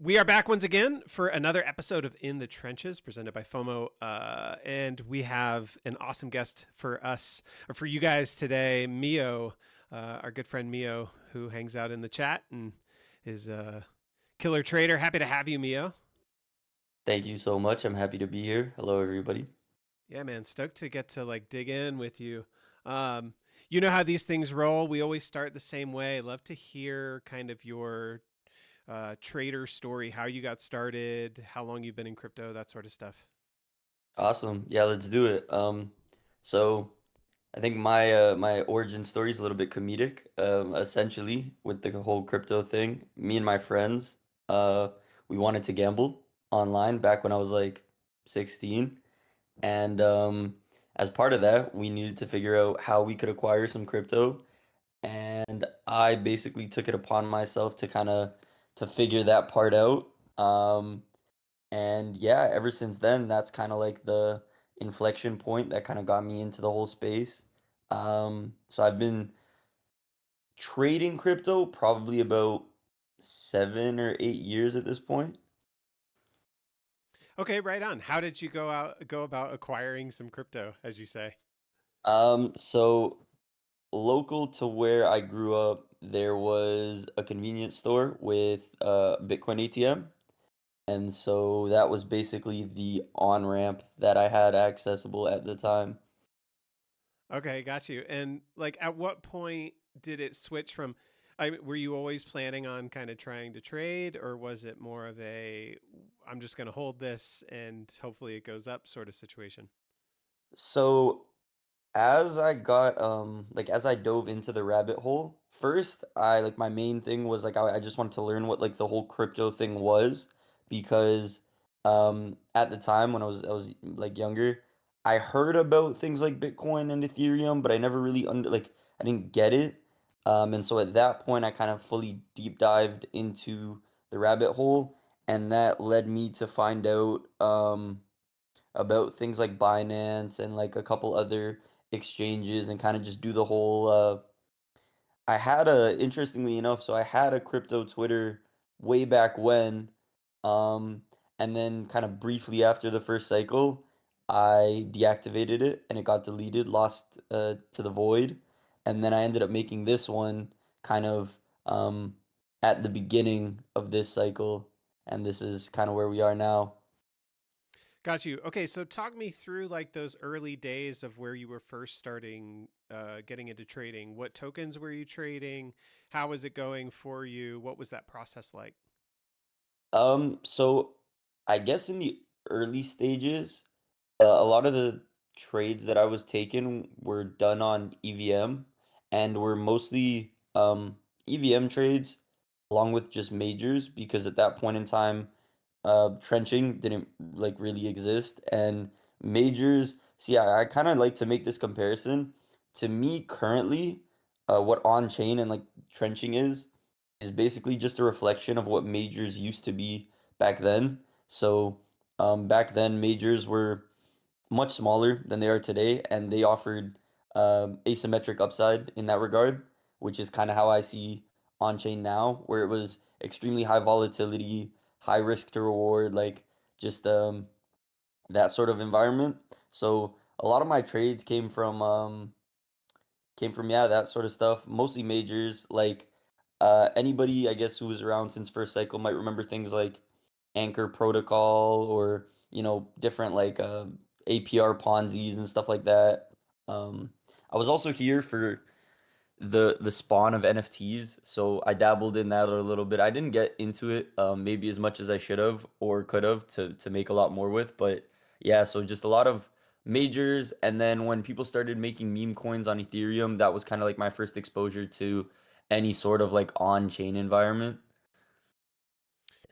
We are back once again for another episode of In the Trenches presented by FOMO. And we have an awesome guest for us, or for you guys today, Mio, our good friend Mio, who hangs out in the chat and is a killer trader. Happy to have you, Mio. Thank you so much. I'm happy to be here. Hello, everybody. Yeah, man, stoked to get to dig in with you. You know how these things roll. We always start the same way. Love to hear kind of your trader story, how you got started, how long you've been in crypto, that sort of stuff. Awesome. Yeah, let's do it. So I think my origin story is a little bit comedic. Essentially, with the whole crypto thing, me and my friends, uh, we wanted to gamble online back when I was like 16, and as part of that, we needed to figure out how we could acquire some crypto, and I basically took it upon myself to kind of to figure that part out. And yeah, ever since then, that's kind of like the inflection point that kind of got me into the whole space. So I've been trading crypto probably about 7 or 8 years at this point. Okay, right on. How did you go about acquiring some crypto, as you say? So local to where I grew up, there was a convenience store with a Bitcoin ATM. And so that was basically the on ramp that I had accessible at the time. Okay, got you. And at what point did it switch from? Were you always planning on kind of trying to trade, or was it more of a I'm just going to hold this and hopefully it goes up sort of situation? So as I got like as I dove into the rabbit hole, first I like my main thing was like I just wanted to learn what like the whole crypto thing was because at the time when I was like younger, I heard about things like Bitcoin and Ethereum, but I never really I didn't get it. And so at that point I kind of fully deep dived into the rabbit hole, and that led me to find out about things like Binance and like a couple other exchanges and kind of just do the whole I had a interestingly enough, so I had a crypto Twitter way back when, um and then kind of briefly after the first cycle, I deactivated it and it got deleted, lost to the void, and then I ended up making this one kind of at the beginning of this cycle, and this is kind of where we are now. Got you. Okay, so talk me through those early days of where you were first starting getting into trading. What tokens were you trading? How was it going for you? What was that process like? So I guess in the early stages, a lot of the trades that I was taking were done on EVM and were mostly EVM trades along with just majors because at that point in time, trenching didn't like really exist, and majors. See, I kind of like to make this comparison. To me, currently, what on chain and like trenching is basically just a reflection of what majors used to be back then. So, back then, majors were much smaller than they are today, and they offered asymmetric upside in that regard, which is kind of how I see on chain now, where it was extremely high volatility, high risk to reward, like just that sort of environment. So a lot of my trades came from yeah, that sort of stuff, mostly majors. Like anybody I guess who was around since first cycle might remember things like Anchor Protocol, or different like APR Ponzi's and stuff like that. I was also here for the spawn of NFTs, so I dabbled in that a little bit. I didn't get into it maybe as much as I should have or could have to make a lot more with, but yeah, so just a lot of majors. And then when people started making meme coins on Ethereum, that was kind of like my first exposure to any sort of like on-chain environment.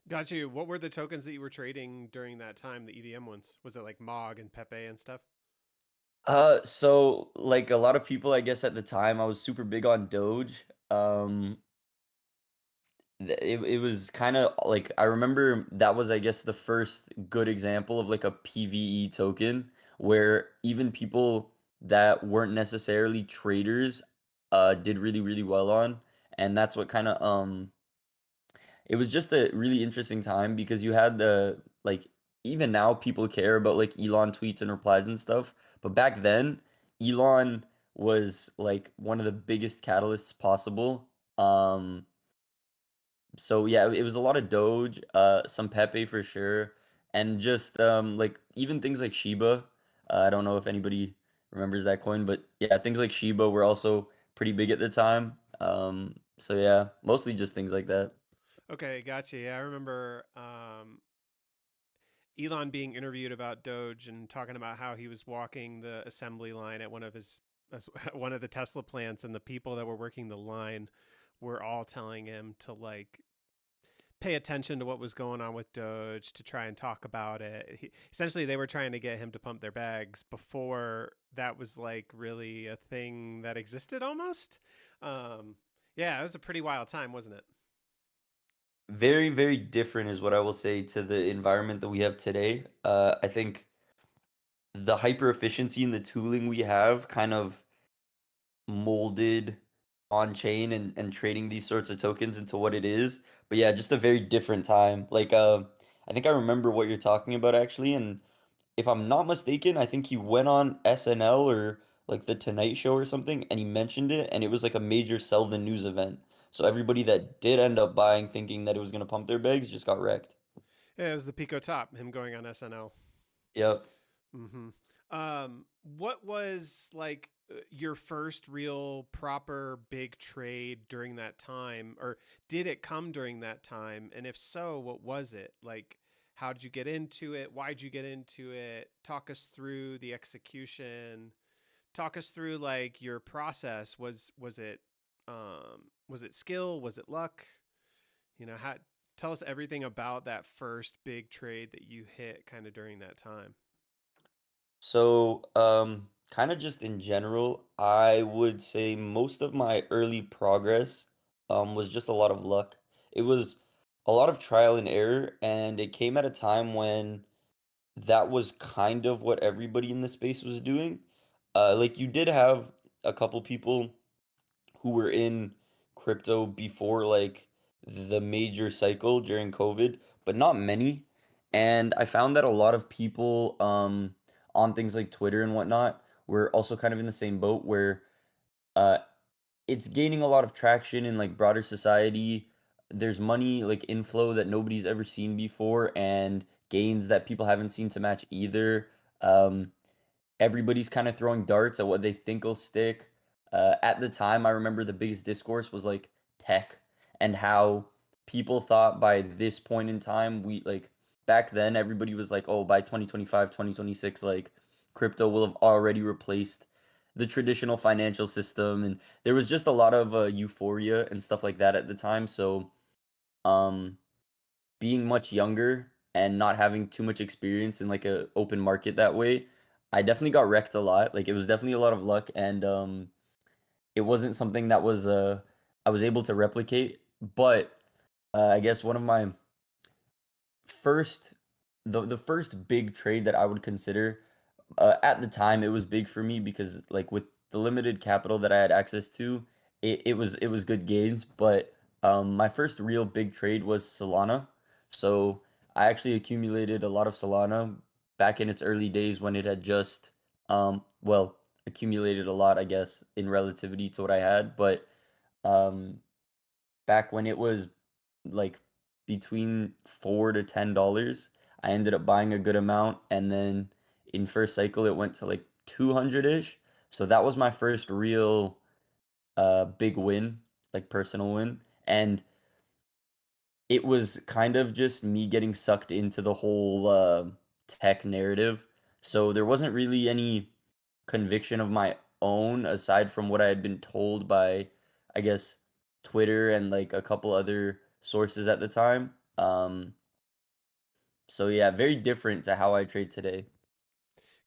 Got you. What were the tokens that you were trading during that time, the EVM ones? Was it like Mog and Pepe and stuff? So like a lot of people, I guess at the time, I was super big on Doge. It was kind of like I remember that was, I guess, the first good example of like a PvE token where even people that weren't necessarily traders did really really well on, and that's what kind of it was just a really interesting time because you had the like even now people care about like Elon tweets and replies and stuff, but back then Elon was like one of the biggest catalysts possible. So yeah, it was a lot of Doge, some Pepe for sure, and just like even things like Shiba. I don't know if anybody remembers that coin, but yeah, things like Shiba were also pretty big at the time. So yeah, mostly just things like that. Okay, gotcha. Yeah, I remember Elon being interviewed about Doge and talking about how he was walking the assembly line at one of his one of the Tesla plants, and the people that were working the line were all telling him to like pay attention to what was going on with Doge, to try and talk about it. Essentially, they were trying to get him to pump their bags before that was like really a thing that existed almost. Um, yeah, it was a pretty wild time, wasn't it? Very, very different is what I will say to the environment that we have today. I think the hyper efficiency and the tooling we have kind of molded on chain and trading these sorts of tokens into what it is. But yeah, just a very different time. Like I think I remember what you're talking about actually, and if I'm not mistaken, I think he went on SNL or like the Tonight Show or something and he mentioned it and it was like a major sell the news event. So everybody that did end up buying thinking that it was going to pump their bags just got wrecked. Yeah, it was the Pico Top, him going on SNL. Yep. Mm-hmm. What was like your first real proper big trade during that time, or did it come during that time? And if so, what was it? Like, how did you get into it? Why'd you get into it? Talk us through the execution. Talk us through like your process. Was it skill? Was it luck? You know, how tell us everything about that first big trade that you hit kind of during that time. So, kind of just in general, I would say most of my early progress was just a lot of luck. It was a lot of trial and error, and it came at a time when that was kind of what everybody in the space was doing. Like you did have a couple people who were in crypto before like the major cycle during COVID, but not many. And I found that a lot of people on things like Twitter and whatnot were also kind of in the same boat where uh it's gaining a lot of traction in like broader society. There's money like inflow that nobody's ever seen before and gains that people haven't seen to match either. Um Everybody's kind of throwing darts at what they think will stick. At the time, I remember the biggest discourse was like tech and how people thought by this point in time, we like back then, everybody was like, oh, by 2025, 2026, like crypto will have already replaced the traditional financial system. And there was just a lot of euphoria and stuff like that at the time. So, um, being much younger and not having too much experience in like a open market that way, I definitely got wrecked a lot. Like it was definitely a lot of luck and it wasn't something that was I was able to replicate, but I guess one of my first the first big trade that I would consider at the time, it was big for me because like with the limited capital that I had access to, it was good gains. But my first real big trade was Solana. So I actually accumulated a lot of Solana back in its early days when it had just well accumulated a lot, I guess, in relativity to what I had. But um back when it was like between $4 to $10, I ended up buying a good amount, and then in first cycle it went to like 200-ish. So that was my first real big win, like personal win. And it was kind of just me getting sucked into the whole tech narrative. So there wasn't really any conviction of my own aside from what I had been told by, I guess, Twitter and like a couple other sources at the time. So yeah, very different to how I trade today.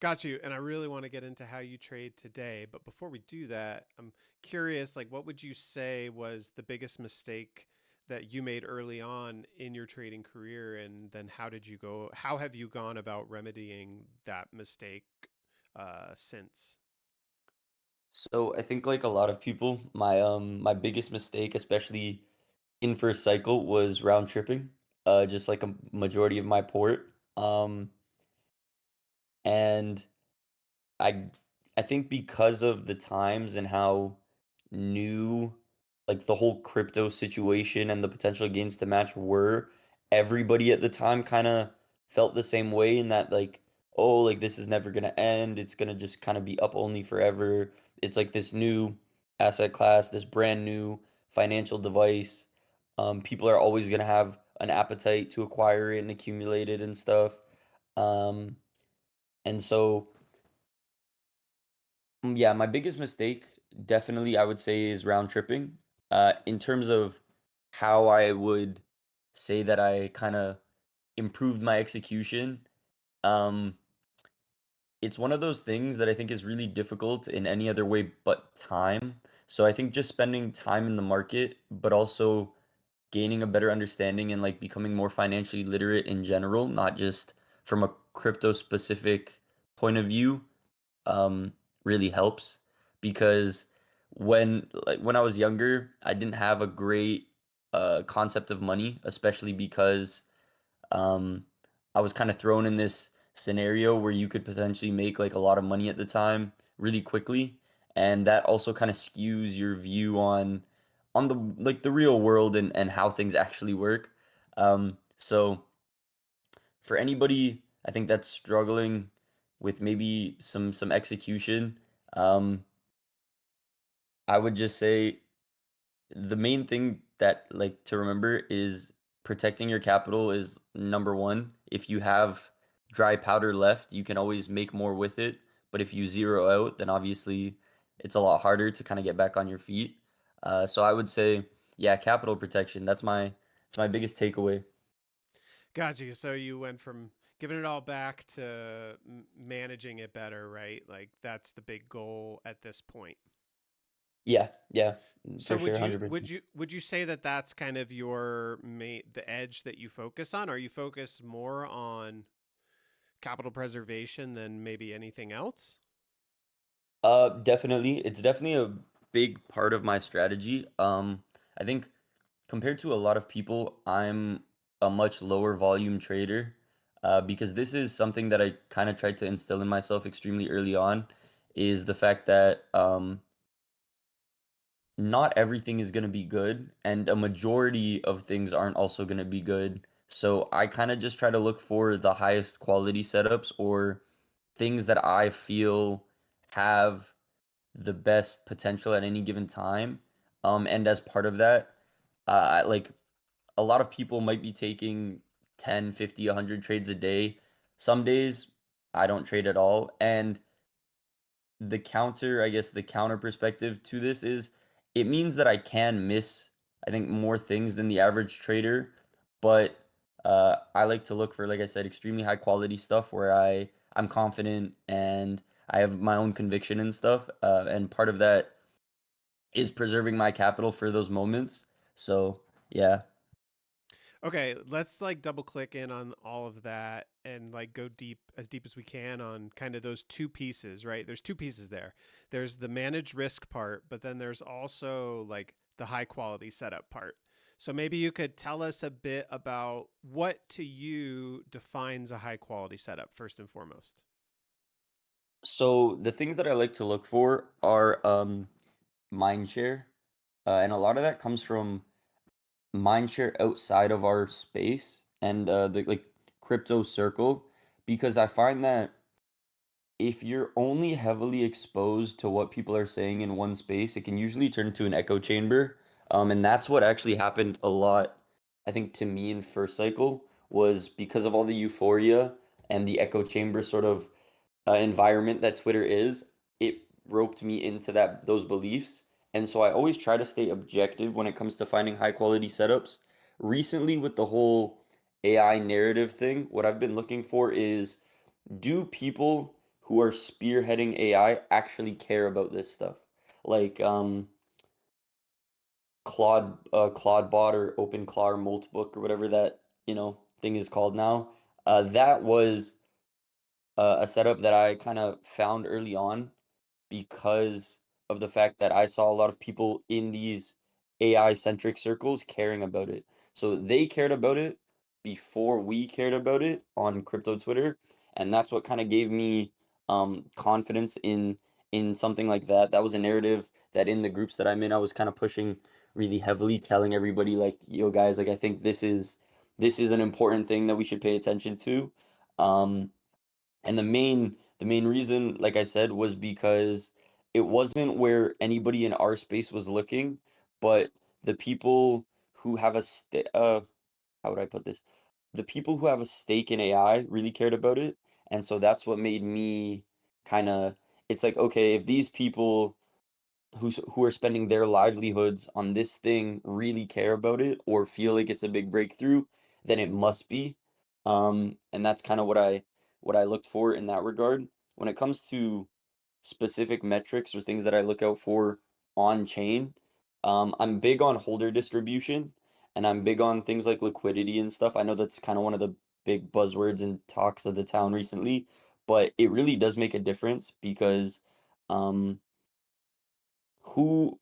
Got you. And I really want to get into how you trade today. But before we do that, I'm curious, like, what would you say was the biggest mistake that you made early on in your trading career? And then how have you gone about remedying that mistake since? So I think like a lot of people, my biggest mistake, especially in first cycle was round tripping, just like a majority of my port. And I I think because of the times and how new like the whole crypto situation and the potential gains to match were, everybody at the time kind of felt the same way in that like, oh, like this is never gonna end. It's gonna just kind of be up only forever. It's like this new asset class, this brand new financial device. People are always gonna have an appetite to acquire it and accumulate it and stuff. Um, and so yeah, my biggest mistake definitely I would say is round tripping. In terms of how I would say that I kind of improved my execution, um, it's one of those things that I think is really difficult in any other way but time. So I think just spending time in the market, but also gaining a better understanding and like becoming more financially literate in general, not just from a crypto specific point of view, um, really helps because when I was younger, I didn't have a great concept of money, especially because um, I was kind of thrown in this scenario where you could potentially make like a lot of money at the time really quickly, and that also kind of skews your view on the like the real world and how things actually work. So for anybody I think that's struggling with maybe some execution, um, I would just say the main thing that like to remember is protecting your capital is number one. If you have dry powder left, you can always make more with it. But if you zero out, then obviously it's a lot harder to kind of get back on your feet. So I would say, yeah, capital protection. That's my biggest takeaway. Got you. So you went from giving it all back to managing it better, right? Like that's the big goal at this point. Yeah, yeah, So for sure, would you 100%. say that that's kind of your the edge that you focus on? Are you focus more on capital preservation than maybe anything else? Definitely. It's definitely a big part of my strategy. I think compared to a lot of people, I'm a much lower volume trader, because this is something that I kind of tried to instill in myself extremely early on, is the fact that not everything is going to be good, and a majority of things aren't also going to be good. So I kind of just try to look for the highest quality setups or things that I feel have the best potential at any given time. And as part of that, like a lot of people might be taking 10, 50, 100 trades a day. Some days I don't trade at all. And I guess the counter perspective to this is it means that I can miss, I think, more things than the average trader. But I like to look for, like I said, extremely high quality stuff where I'm confident and I have my own conviction and stuff. And part of that is preserving my capital for those moments. So yeah. Okay, let's like double click in on all of that and like go deep as we can on kind of those two pieces, right? There's two pieces there. There's the manage risk part, but then there's also like the high quality setup part. So maybe you could tell us a bit about what to you defines a high quality setup first and foremost. So the things that I like to look for are mind share. And a lot of that comes from mind share outside of our space and the like crypto circle, because I find that if you're only heavily exposed to what people are saying in one space, it can usually turn to an echo chamber. And that's what actually happened a lot, I think, to me in first cycle was because of all the euphoria and the echo chamber sort of environment that Twitter is, it roped me into those beliefs. And so I always try to stay objective when it comes to finding high quality setups. Recently, with the whole AI narrative thing, what I've been looking for is, do people who are spearheading AI actually care about this stuff? Like Claude or OpenClaw or Moltbook or whatever that, thing is called now. That was a setup that I kind of found early on because of the fact that I saw a lot of people in these AI centric circles caring about it. So they cared about it before we cared about it on crypto Twitter, and that's what kind of gave me confidence in something like that. That was a narrative that in the groups that I'm in, I was kind of pushing really heavily, telling everybody like, "Yo, guys, like I think this is an important thing that we should pay attention to." Um, and the main reason, like I said, was because it wasn't where anybody in our space was looking, but the people who have a how would I put this? The people who have a stake in AI really cared about it. And so that's what made me kind of, it's like, okay, if these people who are spending their livelihoods on this thing really care about it or feel like it's a big breakthrough, then it must be. And that's kind of what I looked for in that regard. When it comes to specific metrics or things that I look out for on chain, I'm big on holder distribution and I'm big on things like liquidity and stuff. I know that's kind of one of the big buzzwords and talks of the town recently, but it really does make a difference because um who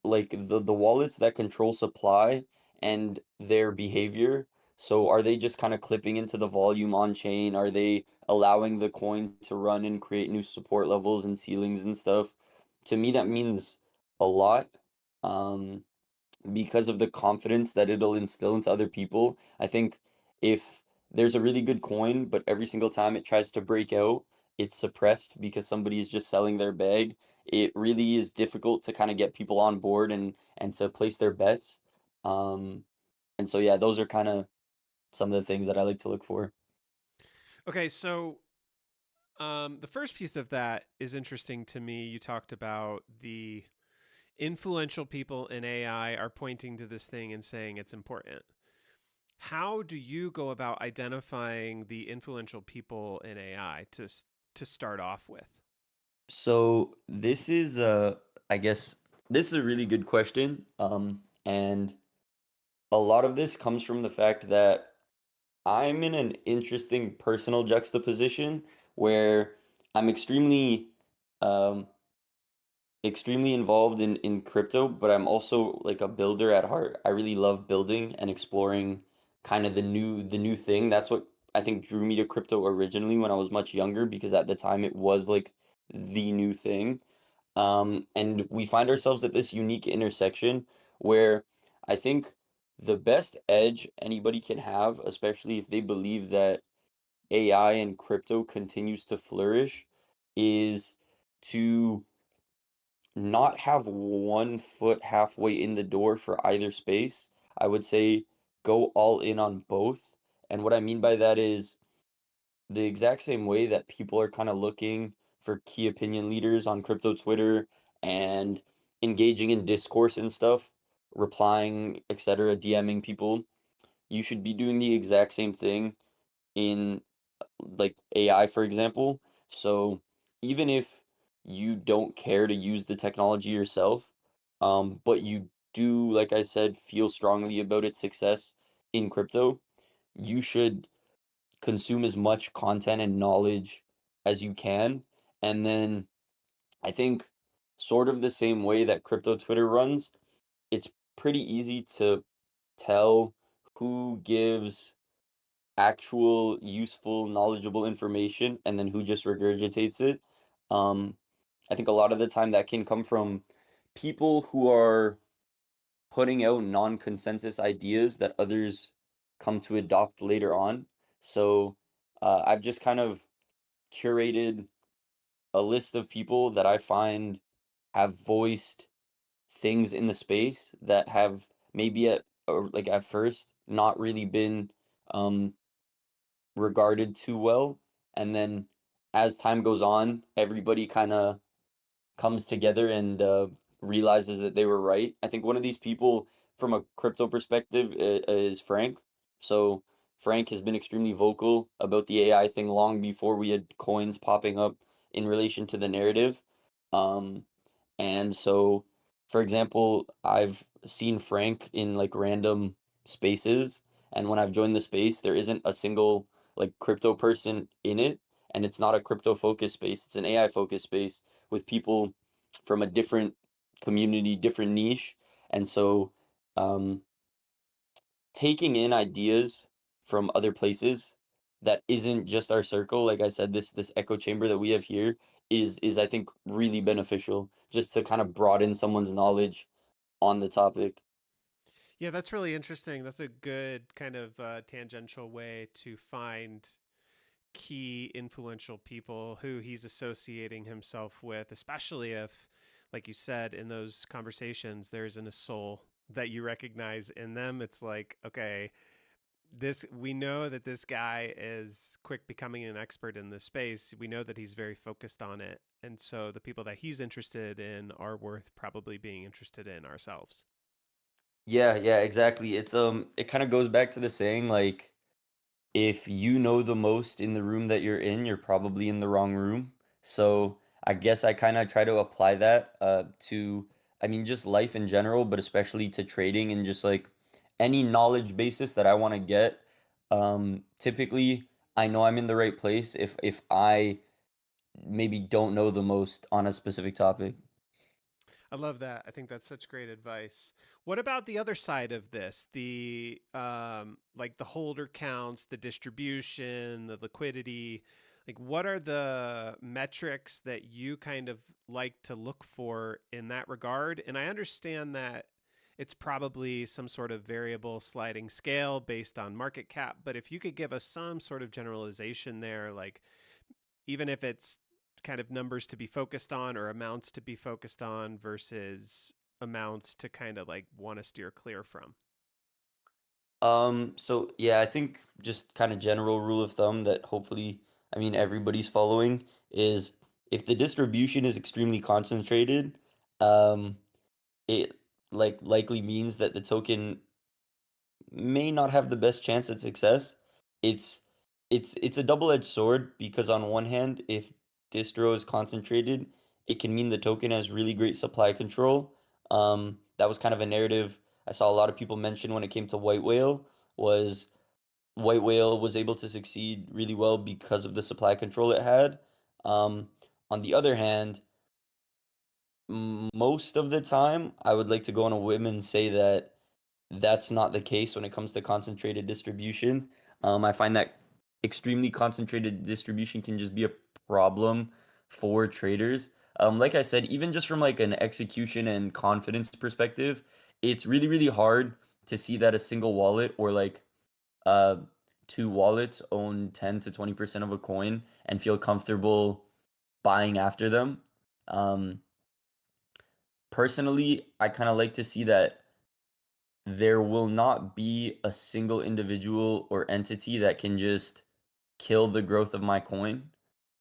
like the wallets that control supply and their behavior. So are they just kind of clipping into the volume on chain? Are they allowing the coin to run and create new support levels and ceilings and stuff? To me, that means a lot. Um, because of the confidence that it'll instill into other people. I think if there's a really good coin, but every single time it tries to break out, it's suppressed because somebody is just selling their bag. It really is difficult to kind of get people on board and to place their bets. Um, and so yeah, those are kind of some of the things that I like to look for. Okay, so the first piece of that is interesting to me. You talked about the influential people in AI are pointing to this thing and saying it's important. How do you go about identifying the influential people in AI to start off with? So this is I guess this is a really good question. And a lot of this comes from the fact that I'm in an interesting personal juxtaposition where I'm um extremely involved in crypto, but I'm also like a builder at heart. I really love building and exploring kind of the new thing. That's what I think drew me to crypto originally when I was much younger because at the time it was like the new thing. And we find ourselves at this unique intersection where I think the best edge anybody can have, especially if they believe that AI and crypto continues to flourish, is to not have one foot halfway in the door for either space. I would say go all in on both. And what I mean by that is the exact same way that people are kind of looking for key opinion leaders on crypto Twitter and engaging in discourse and stuff, replying, etc., DMing people, you should be doing the exact same thing in like AI, for example. So even if you don't care to use the technology yourself, but you do, like I said, feel strongly about its success in crypto, you should consume as much content and knowledge as you can. And then I think sort of the same way that crypto Twitter runs, it's pretty easy to tell who gives actual useful, knowledgeable information and then who just regurgitates it. Um, I think a lot of the time that can come from people who are putting out non-consensus ideas that others come to adopt later on. So I've just kind of curated a list of people that I find have voiced things in the space that have maybe at or like at first not really been um regarded too well, and then as time goes on, everybody kind of comes together and realizes that they were right. I think one of these people, from a crypto perspective, is Frank. So Frank has been extremely vocal about the AI thing long before we had coins popping up in relation to the narrative. Um, and so, for example, I've seen Frank in like random spaces, and when I've joined the space, there isn't a single like crypto person in it, and it's not a crypto focused space, it's an AI focused space with people from a different community, different niche. And so um, taking in ideas from other places that isn't just our circle, like I said, this echo chamber that we have here is I think really beneficial just to kind of broaden someone's knowledge on the topic. Yeah, that's really interesting. That's a good kind of tangential way to find key influential people who he's associating himself with, especially if, like you said, in those conversations, there's a soul that you recognize in them. It's like, okay, this we know that this guy is quick becoming an expert in this space. We know that he's very focused on it. And so the people that he's interested in are worth probably being interested in ourselves. Yeah, yeah, exactly. It kind of goes back to the saying like if you know the most in the room that you're in, you're probably in the wrong room. So I guess I kind of try to apply that to, I mean, just life in general, but especially to trading and just like any knowledge basis that I want to get. Typically, I know I'm in the right place if I maybe don't know the most on a specific topic. I love that. I think that's such great advice. What about the other side of this? The like the holder counts, the distribution, the liquidity. Like what are the metrics that you kind of like to look for in that regard? And I understand that it's probably some sort of variable sliding scale based on market cap, but if you could give us some sort of generalization there, like even if it's kind of numbers to be focused on or amounts to be focused on versus amounts to kind of like want to steer clear from. So yeah, I think just kind of general rule of thumb that hopefully, I mean, everybody's following is if the distribution is extremely concentrated, um, it like likely means that the token may not have the best chance at success. It's it's a double-edged sword because on one hand, if distro is concentrated, it can mean the token has really great supply control. That was kind of a narrative I saw a lot of people mention when it came to White Whale was White Whale was able to succeed really well because of the supply control it had. Um, on the other hand, most of the time, I would like to go on a whim and say that that's not the case when it comes to concentrated distribution. I find that extremely concentrated distribution can just be a problem for traders. Like I said, even just from like an execution and confidence perspective, it's really, really hard to see that a single wallet or like uh, two wallets own 10 to 20% of a coin and feel comfortable buying after them. Um, Personally, I kind of like to see that there will not be a single individual or entity that can just kill the growth of my coin,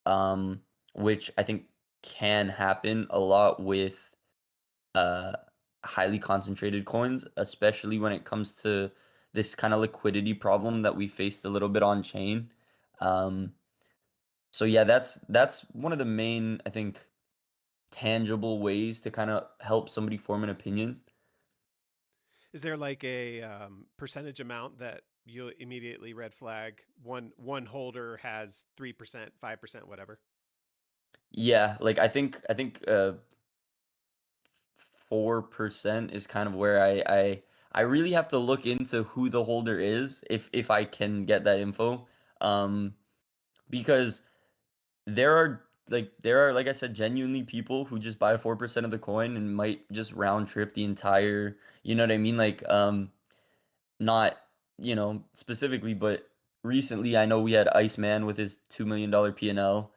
um, which I think can happen a lot with uh, highly concentrated coins, especially when it comes to this kind of liquidity problem that we faced a little bit on chain. Um, so yeah, that's one of the main, I think, tangible ways to kind of help somebody form an opinion. Is there like a percentage amount that you immediately red flag? One holder has 3%, 5%, whatever. Yeah, like I think 4% is kind of where I really have to look into who the holder is if I can get that info. Um because there are like I said genuinely people who just buy 4% of the coin and might just round trip the entire, you know what I mean? Like not, specifically, but recently I know we had Iceman with his $2 million P&L.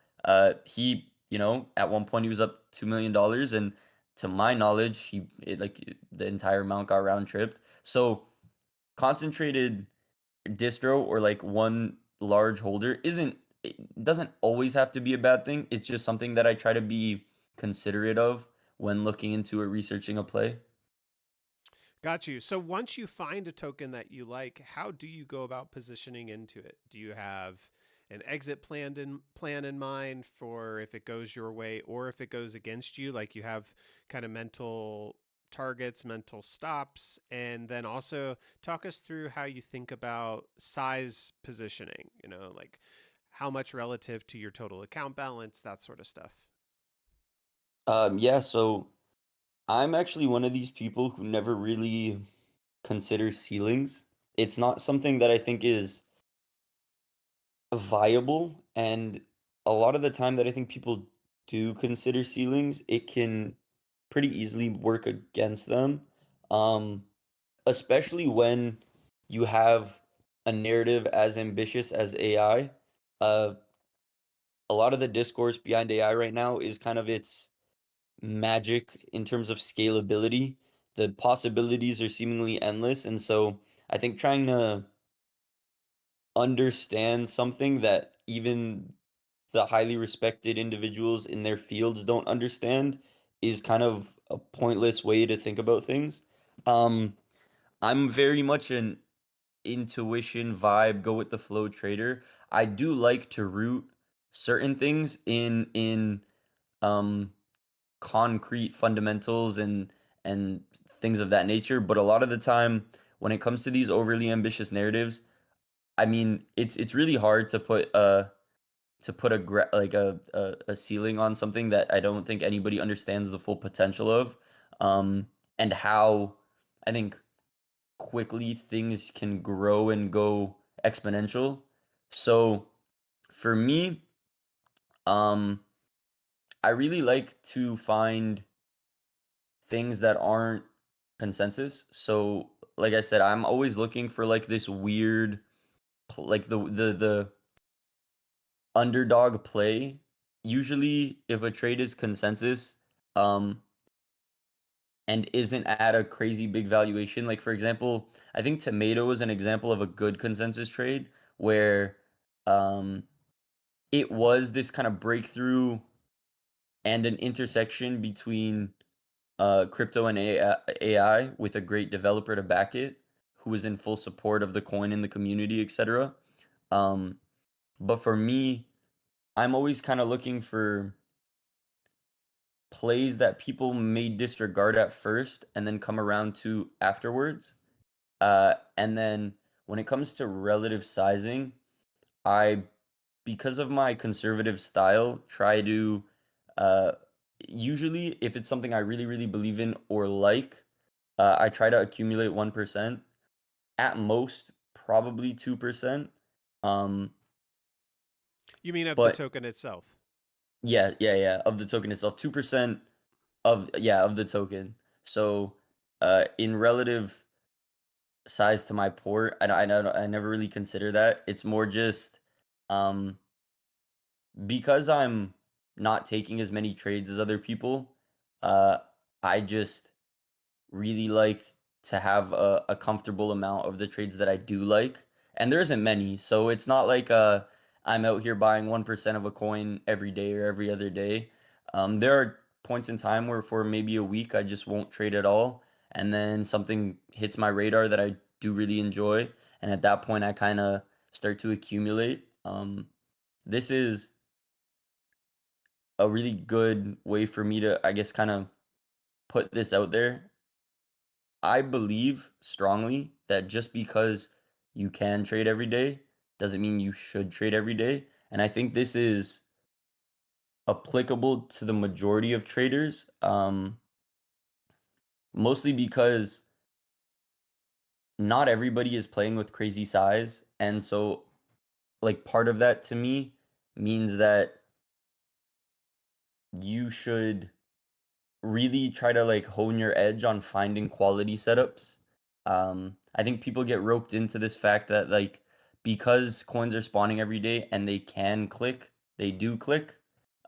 He, at one point he was up $2 million, and to my knowledge, the entire amount got round tripped. So concentrated distro or like one large holder it doesn't always have to be a bad thing. It's just something that I try to be considerate of when looking into or researching a play. Got you. So once you find a token that you like, how do you go about positioning into it? Do you have an exit plan in mind for if it goes your way or if it goes against you? Like you have kind of mental targets, mental stops, and then also talk us through how you think about size positioning, like how much relative to your total account balance, that sort of stuff. Yeah, so I'm actually one of these people who never really considers ceilings. It's not something that I think is viable, and a lot of the time that I think people do consider ceilings, it can pretty easily work against them. Um, Especially when you have a narrative as ambitious as AI. Uh, a lot of the discourse behind AI right now is kind of its magic in terms of scalability. The possibilities are seemingly endless, and so I think trying to understand something that even the highly respected individuals in their fields don't understand is kind of a pointless way to think about things. Um, I'm very much an intuition vibe, go with the flow trader. I do like to root certain things in um concrete fundamentals and things of that nature, but a lot of the time when it comes to these overly ambitious narratives, I mean, it's really hard to put a a ceiling on something that I don't think anybody understands the full potential of, and how I think quickly things can grow and go exponential. So for me, um, I really like to find things that aren't consensus. So like I said, I'm always looking for like this weird, like the underdog play. Usually, if a trade is consensus, um, and isn't at a crazy big valuation, like for example, I think tomato is an example of a good consensus trade where um, it was this kind of breakthrough and an intersection between crypto and AI with a great developer to back it, who was in full support of the coin in the community, etc. Um, but for me, I'm always kind of looking for plays that people may disregard at first and then come around to afterwards. And then when it comes to relative sizing, I, because of my conservative style, try to uh, usually, if it's something I really, really believe in or like, I try to accumulate 1%, at most, probably 2%. Um, You mean of the but token itself? yeah, of the token itself, 2% of the token. So, in relative size to my port, I never really consider that. It's more just, um, because I'm not taking as many trades as other people, uh, I just really like to have a comfortable amount of the trades that I do like, and there isn't many, so it's not like I'm out here buying 1% of a coin every day or every other day. There are points in time where for maybe a week I just won't trade at all, and then something hits my radar that I do really enjoy, and at that point I kind of start to accumulate. This is a really good way for me to, I guess, kind of put this out there. I believe strongly that just because you can trade every day doesn't mean you should trade every day. And I think this is applicable to the majority of traders, mostly because not everybody is playing with crazy size. And so, like, part of that to me means that you should really try to like hone your edge on finding quality setups. I think people get roped into this fact that like because coins are spawning every day and they can click, they do click.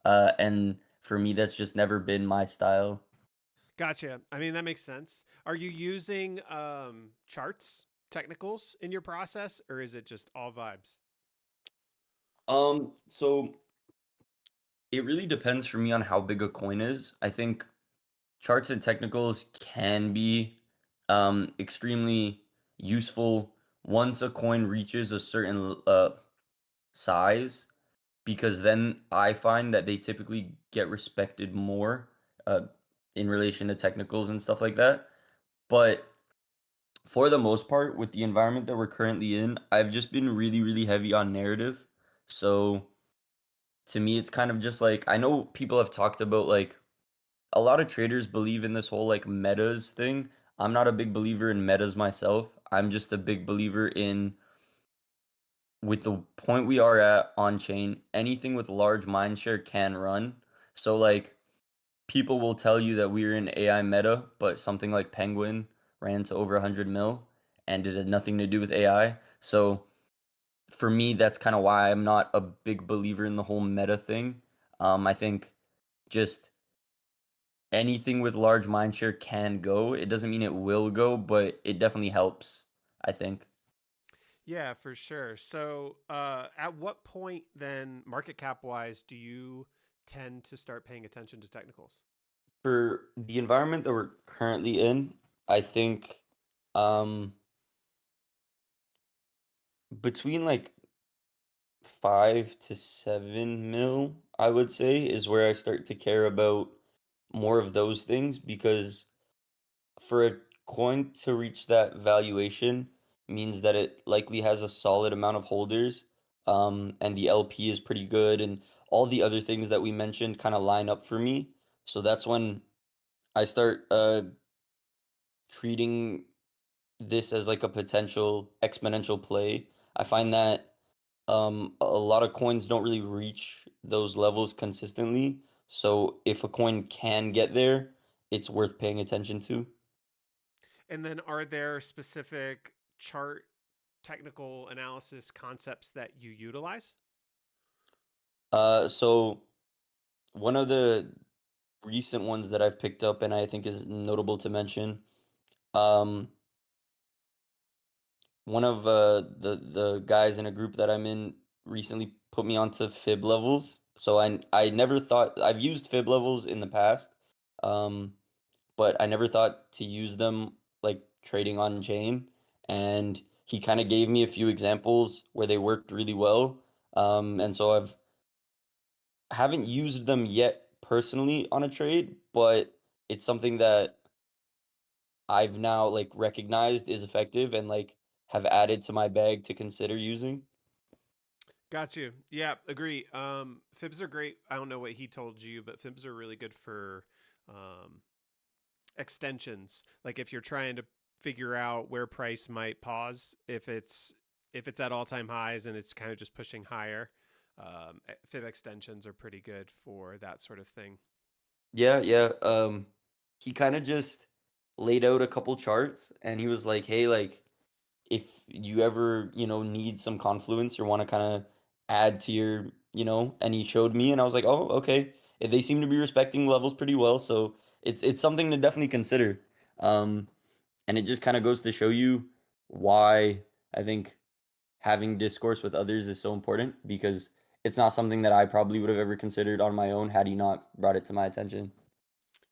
And for me, that's just never been my style. Gotcha. I mean, that makes sense. Are you using charts, technicals in your process, or is it just all vibes? So it really depends for me on how big a coin is. I think charts and technicals can be extremely useful once a coin reaches a certain size, because then I find that they typically get respected more uh, in relation to technicals and stuff like that. But for the most part, with the environment that we're currently in, I've just been really, really heavy on narrative. So to me, it's kind of just like I know people have talked about like a lot of traders believe in this whole like metas thing. I'm not a big believer in metas myself. I'm just a big believer in with the point we are at on chain, anything with large mind share can run. So like people will tell you that we're in AI meta, but something like Penguin ran to over 100 mil and it had nothing to do with AI. So for me, that's kind of why I'm not a big believer in the whole meta thing. I think just anything with large mindshare can go. It doesn't mean it will go, but it definitely helps, I think. Yeah, for sure. So, at what point then, market cap wise, do you tend to start paying attention to technicals? For the environment that we're currently in, I think um between like 5 to 7 mil, I would say, is where I start to care about more of those things because for a coin to reach that valuation means that it likely has a solid amount of holders, and the LP is pretty good, and all the other things that we mentioned kind of line up for me. So that's when I start treating this as like a potential exponential play. I find that a lot of coins don't really reach those levels consistently. So if a coin can get there, it's worth paying attention to. And then, are there specific chart technical analysis concepts that you utilize? So one of the recent ones that I've picked up and I think is notable to mention, um, one of the guys in a group that I'm in recently put me onto fib levels. So I never thought I've used fib levels in the past, um, but I never thought to use them like trading on chain. And he kind of gave me a few examples where they worked really well. And so haven't used them yet personally on a trade, but it's something that I've now like recognized is effective and like have added to my bag to consider using. Got you. Yeah, agree. Fibs are great. I don't know what he told you, but fibs are really good for um, extensions. Like if you're trying to figure out where price might pause, if it's at all time highs and it's kind of just pushing higher, fib extensions are pretty good for that sort of thing. Yeah, yeah. He kind of just laid out a couple charts and he was like, "Hey, like if you ever, need some confluence or want to kind of add to your, and he showed me and I was like, "Oh, okay. They seem to be respecting levels pretty well, so it's something to definitely consider." Um, and it just kind of goes to show you why I think having discourse with others is so important because it's not something that I probably would have ever considered on my own had he not brought it to my attention.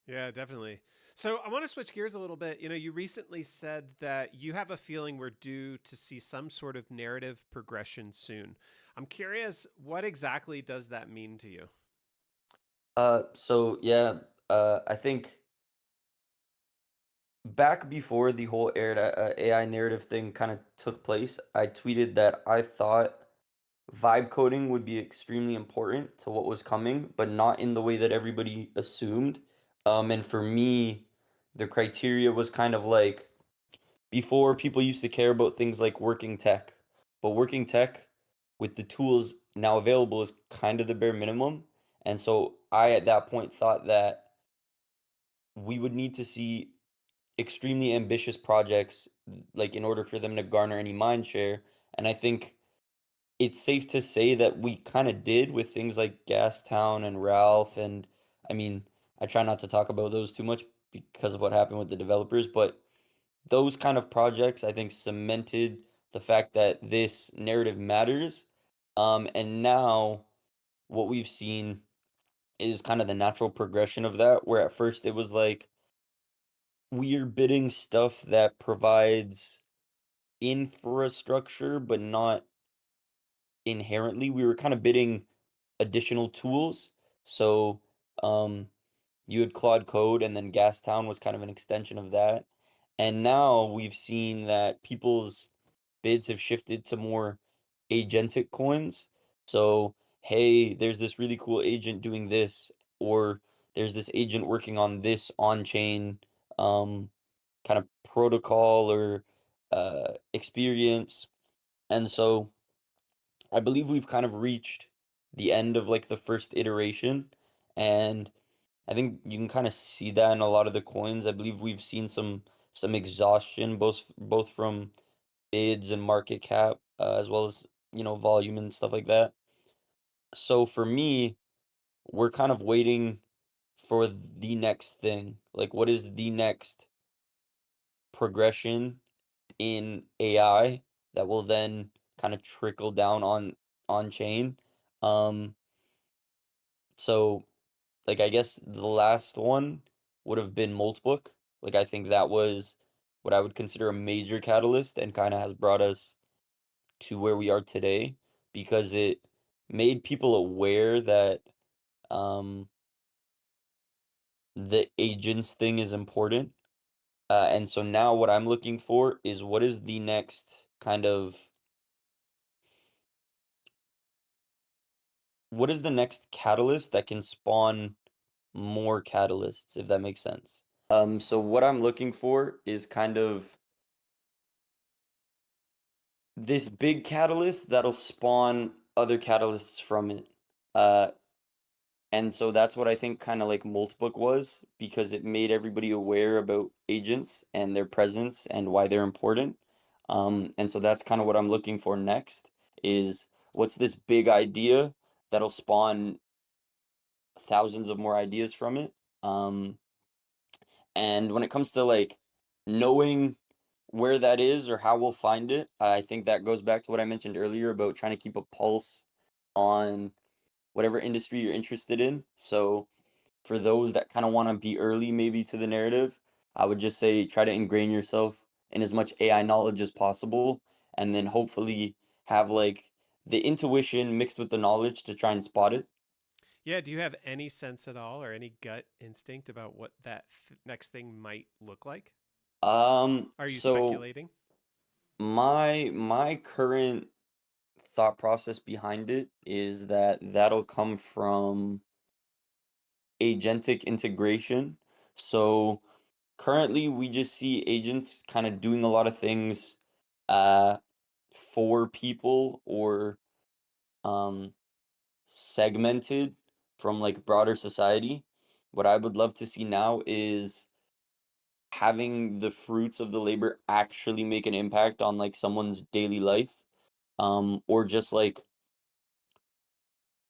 Yeah, definitely. So I want to switch gears a little bit. You recently said that you have a feeling we're due to see some sort of narrative progression soon. I'm curious, what exactly does that mean to you? So yeah, I think back before the whole AI narrative thing kind of took place, I tweeted that I thought vibe coding would be extremely important to what was coming, but not in the way that everybody assumed. And for me, the criteria was kind of like before people used to care about things like working tech, but working tech with the tools now available is kind of the bare minimum. And so I, at that point, thought that we would need to see extremely ambitious projects like in order for them to garner any mind share. And I think it's safe to say that we kind of did with things like Gastown and Ralph. And I mean, I try not to talk about those too much because of what happened with the developers, but those kind of projects I think cemented the fact that this narrative matters. And now what we've seen is kind of the natural progression of that, where at first it was like we're bidding stuff that provides infrastructure, but not inherently. We were kind of bidding additional tools. So um, you had Claude Code, and then Gastown was kind of an extension of that. And now we've seen that people's bids have shifted to more agentic coins. So, hey, there's this really cool agent doing this, or there's this agent working on this on-chain um, kind of protocol or experience. And so I believe we've kind of reached the end of like the first iteration. And I think you can kind of see that in a lot of the coins. I believe we've seen some exhaustion, both from bids and market cap, as well as volume and stuff like that. So for me, we're kind of waiting for the next thing. Like, what is the next progression in AI that will then kind of trickle down on chain? Um, so like I guess the last one would have been Moltbook. Like I think that was what I would consider a major catalyst and kind of has brought us to where we are today because it made people aware that um the agents thing is important. And so now what I'm looking for is what is the next kind of what is the next catalyst that can spawn more catalysts, if that makes sense. So what I'm looking for is kind of this big catalyst that'll spawn other catalysts from it. Uh, and so that's what I think kind of like Moltbook was because it made everybody aware about agents and their presence and why they're important. And so that's kind of what I'm looking for next is what's this big idea that'll spawn thousands of more ideas from it. Um, and when it comes to like knowing where that is or how we'll find it, I think that goes back to what I mentioned earlier about trying to keep a pulse on whatever industry you're interested in. So for those that kind of want to be early maybe to the narrative, I would just say try to ingrain yourself in as much AI knowledge as possible and then hopefully have like the intuition mixed with the knowledge to try and spot it. Yeah, do you have any sense at all or any gut instinct about what that next thing might look like? Are you So speculating? my current thought process behind it is that that'll come from agentic integration. So currently we just see agents kind of doing a lot of things uh for people or um segmented from like broader society. What I would love to see now is having the fruits of the labor actually make an impact on like someone's daily life or just like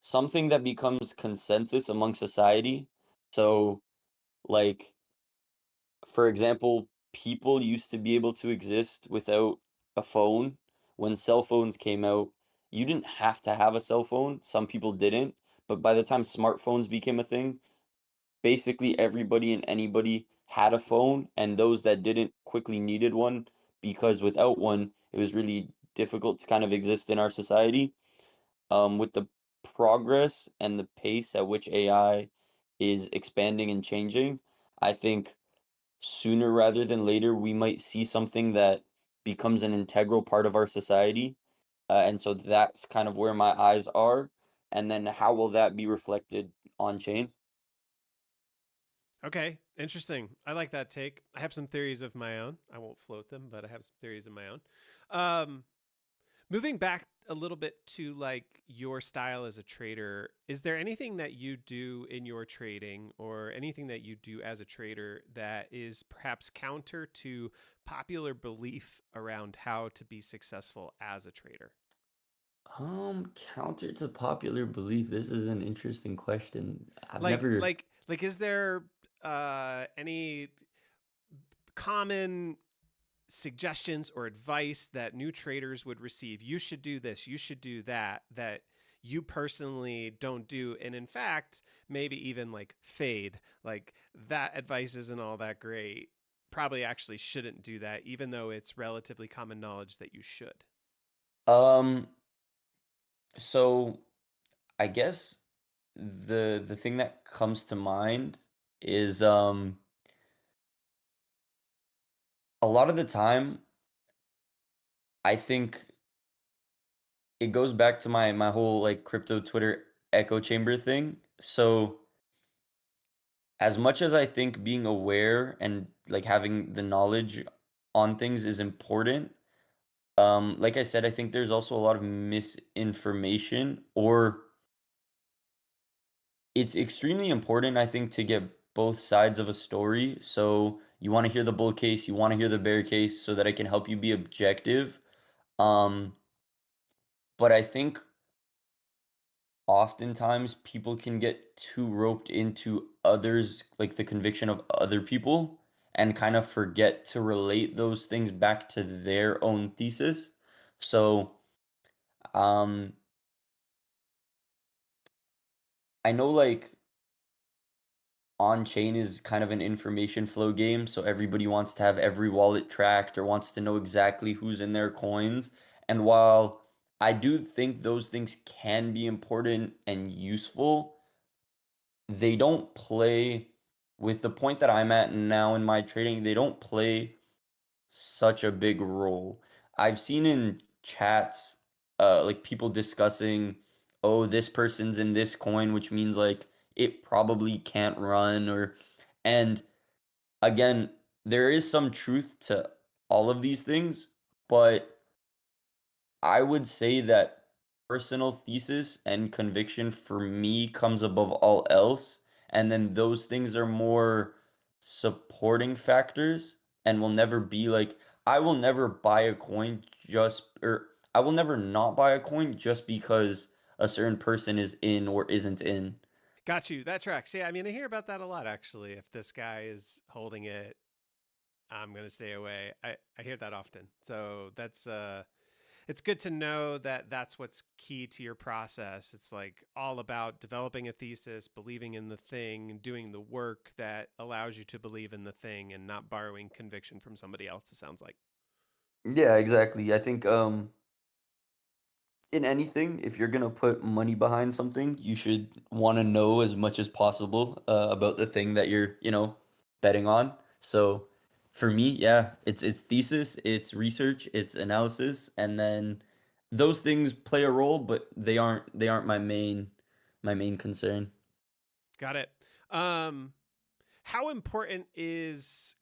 something that becomes consensus among society. So like for example, people used to be able to exist without a phone. When cell phones came out, you didn't have to have a cell phone. Some people didn't. But by the time smartphones became a thing, basically everybody and anybody had a phone, and those that didn't quickly needed one because without one, it was really difficult to kind of exist in our society. With the progress and the pace at which AI is expanding and changing, I think sooner rather than later, we might see something that becomes an integral part of our society. And so that's kind of where my eyes are. And then how will that be reflected on chain? Okay, interesting. I like that take. I have some theories of my own. I won't float them, but I have some theories of my own. Um, Moving back a little bit to like your style as a trader, is there anything that you do in your trading or anything that you do as a trader that is perhaps counter to popular belief around how to be successful as a trader? Counter to popular belief, this is an interesting question. I've Like never like like is there any common suggestions or advice that new traders would receive? You should do this, you should do that, that you personally don't do, and in fact maybe even like fade, like that advice isn't all that great, probably actually shouldn't do that even though it's relatively common knowledge that you should. um so I guess the thing that comes to mind is a lot of the time I think it goes back to my whole like crypto Twitter echo chamber thing. So as much as I think being aware and like having the knowledge on things is important, like I said, I think there's also a lot of misinformation, or it's extremely important, I think, to get both sides of a story. So you want to hear the bull case, you want to hear the bear case so that I can help you be objective. Um, but I think oftentimes people can get too roped into others, like the conviction of other people, and kind of forget to relate those things back to their own thesis. So, um, I know like on chain is kind of an information flow game, so everybody wants to have every wallet tracked or wants to know exactly who's in their coins. And while I do think those things can be important and useful, they don't play with the point that I'm at now in my trading, they don't play such a big role. I've seen in chats, like people discussing, oh, this person's in this coin, which means like it probably can't run, or, and again, there is some truth to all of these things, but I would say that personal thesis and conviction for me comes above all else. And then those things are more supporting factors and will never be like, I will never buy a coin just, or I will never not buy a coin just because a certain person is in or isn't in. Got you. That tracks. Yeah, I mean, I hear about that a lot actually. If this guy is holding it, I'm gonna stay away. I hear that often. So that's it's good to know that that's what's key to your process. It's like all about developing a thesis, believing in the thing, doing the work that allows you to believe in the thing, and not borrowing conviction from somebody else. It sounds like. Yeah, exactly. I think in anything, if you're gonna put money behind something, you should want to know as much as possible about the thing that you're, betting on. So, for me, yeah, it's thesis, it's research, it's analysis, and then those things play a role, but they aren't my main concern. Got it. How important is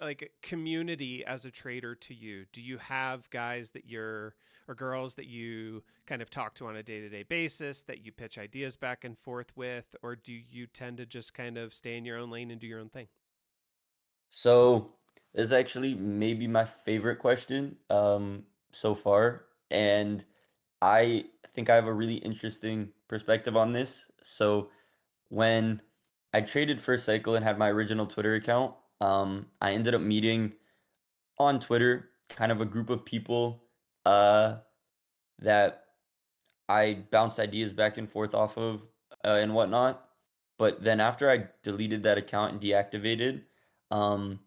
like community as a trader to you? Do you have guys that you're or girls that you kind of talk to on a day-to-day basis that you pitch ideas back and forth with, or do you tend to just kind of stay in your own lane and do your own thing? So, this is actually maybe my favorite question so far, and I think I have a really interesting perspective on this. So, when I traded first cycle and had my original Twitter account, I ended up meeting on Twitter kind of a group of people uh, that I bounced ideas back and forth off of and whatnot. But then after I deleted that account and deactivated, um,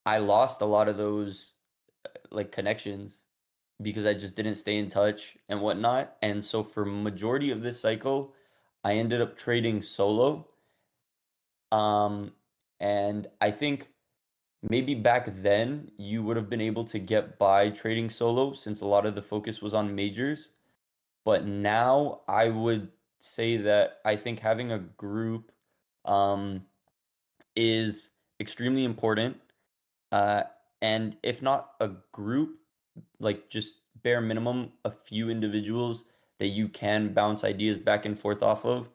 I lost a lot of those like connections because I just didn't stay in touch and whatnot. And so for majority of this cycle, I ended up trading solo. Um, and I think maybe back then you would have been able to get by trading solo since a lot of the focus was on majors. But now I would say that I think having a group um, is extremely important. Uh, and if not a group, like just bare minimum, a few individuals that you can bounce ideas back and forth off of.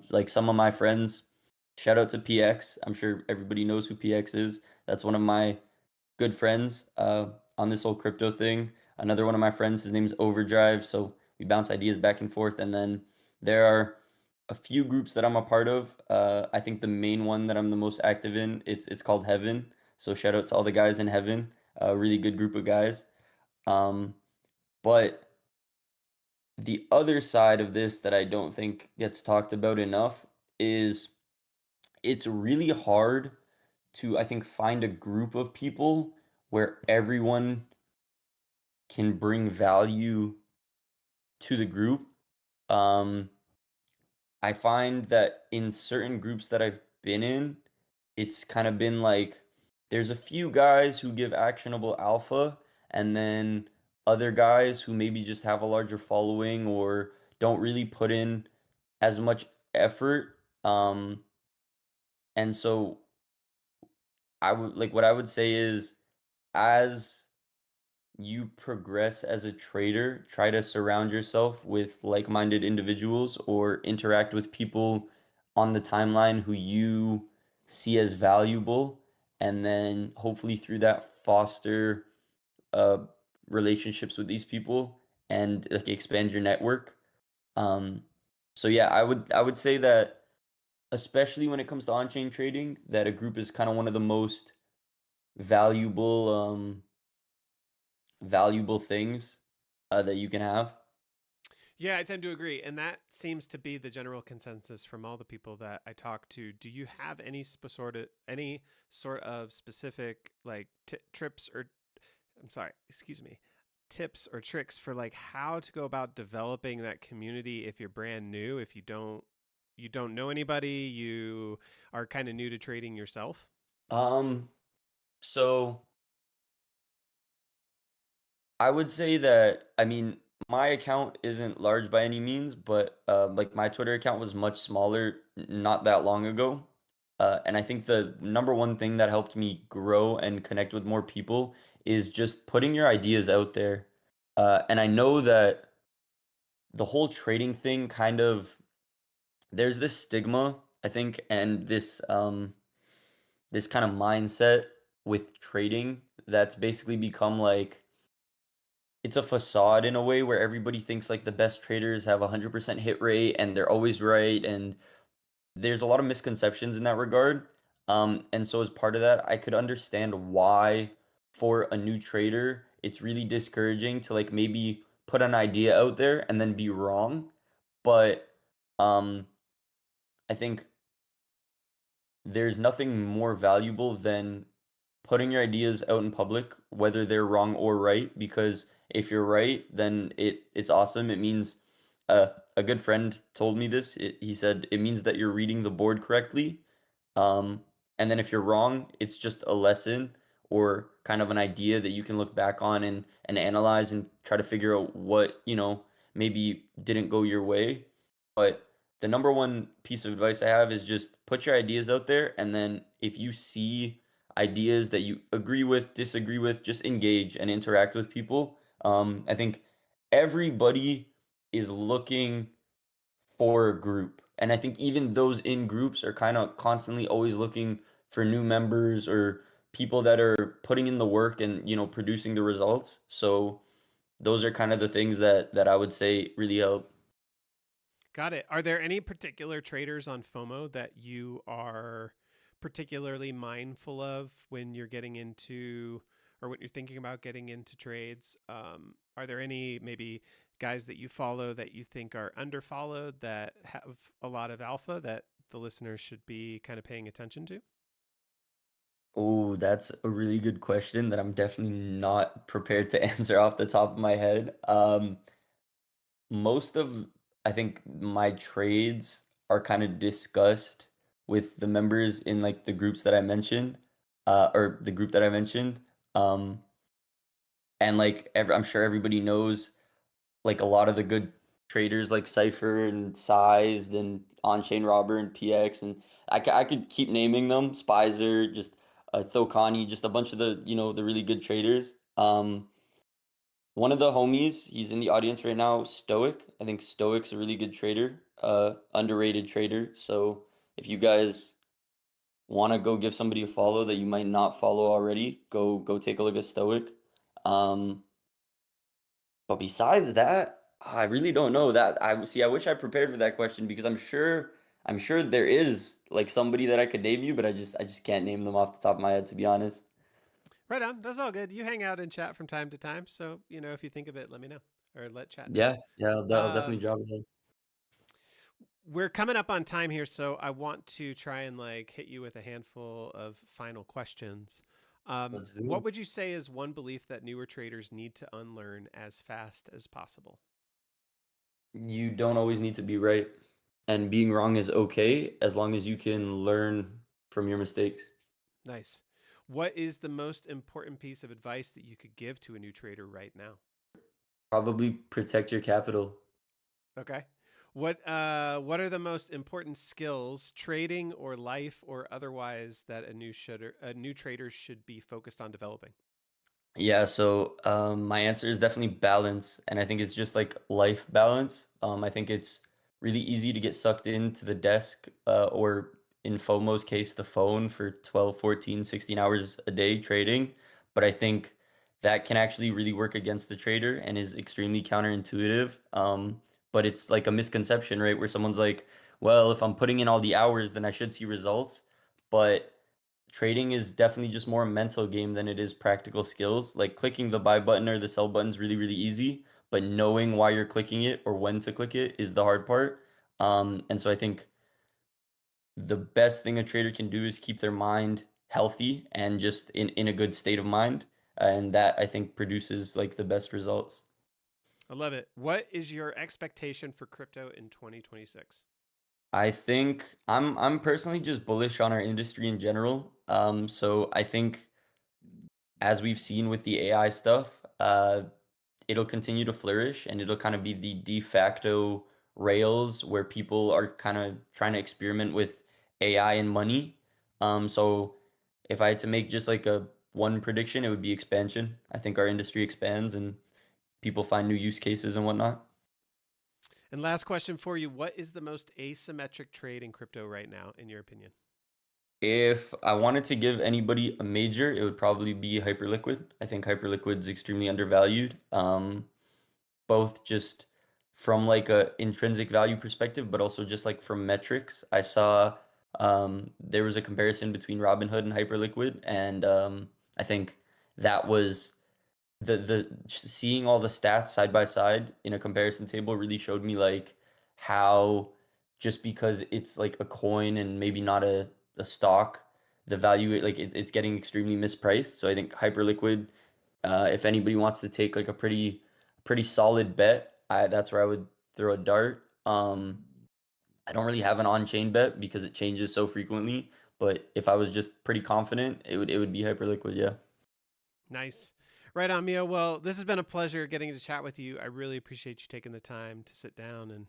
Like some of my friends, shout out to PX. I'm sure everybody knows who PX is. That's one of my good friends on this whole crypto thing. Another one of my friends, his name is Overdrive. So we bounce ideas back and forth. And then there are a few groups that I'm a part of. I think the main one that I'm the most active in, it's called Heaven. So shout out to all the guys in Heaven. A really good group of guys. Um, but the other side of this that I don't think gets talked about enough is it's really hard to, I think, find a group of people where everyone can bring value to the group. Um, I find that in certain groups that I've been in, it's kind of been like there's a few guys who give actionable alpha, and then other guys who maybe just have a larger following or don't really put in as much effort Um, and so I would like what I would say is as you progress as a trader, try to surround yourself with like-minded individuals or interact with people on the timeline who you see as valuable, and then hopefully through that foster uh relationships with these people and like expand your network. Um so yeah, I would say that especially when it comes to on-chain trading, that a group is kind of one of the most valuable valuable things that you can have. Yeah, I tend to agree, and that seems to be the general consensus from all the people that I talk to. Do you have any sort of specific like trips or I'm sorry, excuse me, tips or tricks for like how to go about developing that community if you're brand new, if you don't know anybody, you are kind of new to trading yourself? Um, so I would say that I mean my account isn't large by any means, but like my Twitter account was much smaller not that long ago. And I think the number one thing that helped me grow and connect with more people is just putting your ideas out there. And I know that the whole trading thing kind of there's this stigma, I think, and this kind of mindset with trading that's basically become like it's a facade in a way where everybody thinks like the best traders have a 100% hit rate and they're always right, and there's a lot of misconceptions in that regard. And so as part of that, I could understand why for a new trader it's really discouraging to like maybe put an idea out there and then be wrong. But um I think there's nothing more valuable than putting your ideas out in public, whether they're wrong or right, because if you're right, then it's awesome. It means a good friend told me this. He said it means that you're reading the board correctly. Um, and then if you're wrong, it's just a lesson or kind of an idea that you can look back on and analyze and try to figure out what, maybe didn't go your way. But the number one piece of advice I have is just put your ideas out there, and then if you see ideas that you agree with, disagree with, just engage and interact with people. I think everybody is looking for a group. And I think even those in groups are kind of constantly always looking for new members or people that are putting in the work and, producing the results. So those are kind of the things that I would say really help. Got it. Are there any particular traders on FOMO that you are particularly mindful of when you're getting into or when you're thinking about getting into trades? Are there any maybe guys that you follow that you think are underfollowed that have a lot of alpha that the listeners should be kind of paying attention to? Oh, that's a really good question that I'm definitely not prepared to answer off the top of my head. Most of I think my trades are kind of discussed with the members in like the groups that I mentioned, or the group that I mentioned. Um, and like I'm sure everybody knows like a lot of the good traders like Cypher and Sized and On-Chain Robber and PX, and I could keep naming them. Spicer, just Thokani, just a bunch of the really good traders. One of the homies, he's in the audience right now, Stoic. I think Stoic's a really good trader, underrated trader. So if you guys want to go give somebody a follow that you might not follow already, go take a look at Stoic. Um, but besides that, I really don't know that. I see. I wish I prepared for that question because I'm sure there is like somebody that I could name you, but I just can't name them off the top of my head to be honest. Right on. That's all good. You hang out and chat from time to time. So, if you think of it, let me know or let chat know. Yeah, yeah, I'll definitely Um, drop it. we're coming up on time here, so I want to try and like hit you with a handful of final questions. Let's do What it. would you say is one belief that newer traders need to unlearn as fast as possible? You don't always need to be right, and being wrong is okay as long as you can learn from your mistakes. Nice. What is the most important piece of advice that you could give to a new trader right now? Probably protect your capital. Okay. What are the most important skills, trading or life or otherwise, that a new trader should be focused on developing? Yeah, so my answer is definitely balance, and I think it's just like life balance. I think it's really easy to get sucked into the desk, or in FOMO's case, the phone for 12, 14, 16 hours a day trading. But I think that can actually really work against the trader and is extremely counterintuitive. But it's like a misconception, right? Where someone's like, well, if I'm putting in all the hours, then I should see results. But trading is definitely just more a mental game than it is practical skills. Like clicking the buy button or the sell button is really, really easy, but knowing why you're clicking it or when to click it is the hard part. And so I think the best thing a trader can do is keep their mind healthy and just in a good state of mind. And that I think produces like the best results. I love it. What is your expectation for crypto in 2026? I think I'm personally just bullish on our industry in general. So I think as we've seen with the AI stuff, it'll continue to flourish and it'll kind of be the de facto rails where people are kind of trying to experiment with AI and money. So if I had to make just like a one prediction, it would be expansion. I think our industry expands and people find new use cases and whatnot. And last question for you: what is the most asymmetric trade in crypto right now, in your opinion? If I wanted to give anybody a major, it would probably be Hyperliquid. I think Hyperliquid is extremely undervalued. Both just from like a intrinsic value perspective, but also just like from metrics. I saw there was a comparison between Robinhood and Hyperliquid, and I think that was the seeing all the stats side by side in a comparison table really showed me like how just because it's like a coin and maybe not a stock, the value like it's getting extremely mispriced. So I think Hyperliquid, if anybody wants to take like a pretty solid bet, that's where I would throw a dart. I don't really have an on-chain bet because it changes so frequently, but if I was just pretty confident, it would be Hyperliquid, yeah. Nice. Right on, Mio. Well, this has been a pleasure getting to chat with you. I really appreciate you taking the time to sit down and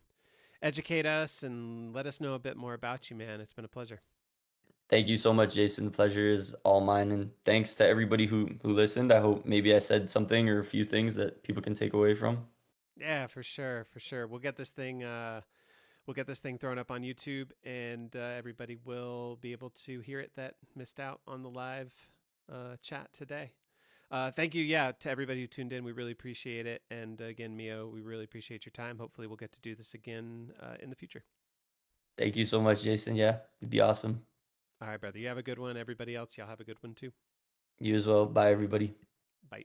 educate us and let us know a bit more about you, man. It's been a pleasure. Thank you so much, Jason. The pleasure is all mine, and thanks to everybody who listened. I hope maybe I said something or a few things that people can take away from. Yeah, for sure, for sure. We'll get this thing thrown up on YouTube, and everybody will be able to hear it that missed out on the live chat today. Thank you, yeah, to everybody who tuned in. We really appreciate it. And again, Mio, we really appreciate your time. Hopefully, we'll get to do this again in the future. Thank you so much, Jason. Yeah, it'd be awesome. All right, brother. You have a good one. Everybody else, y'all have a good one too. You as well. Bye, everybody. Bye.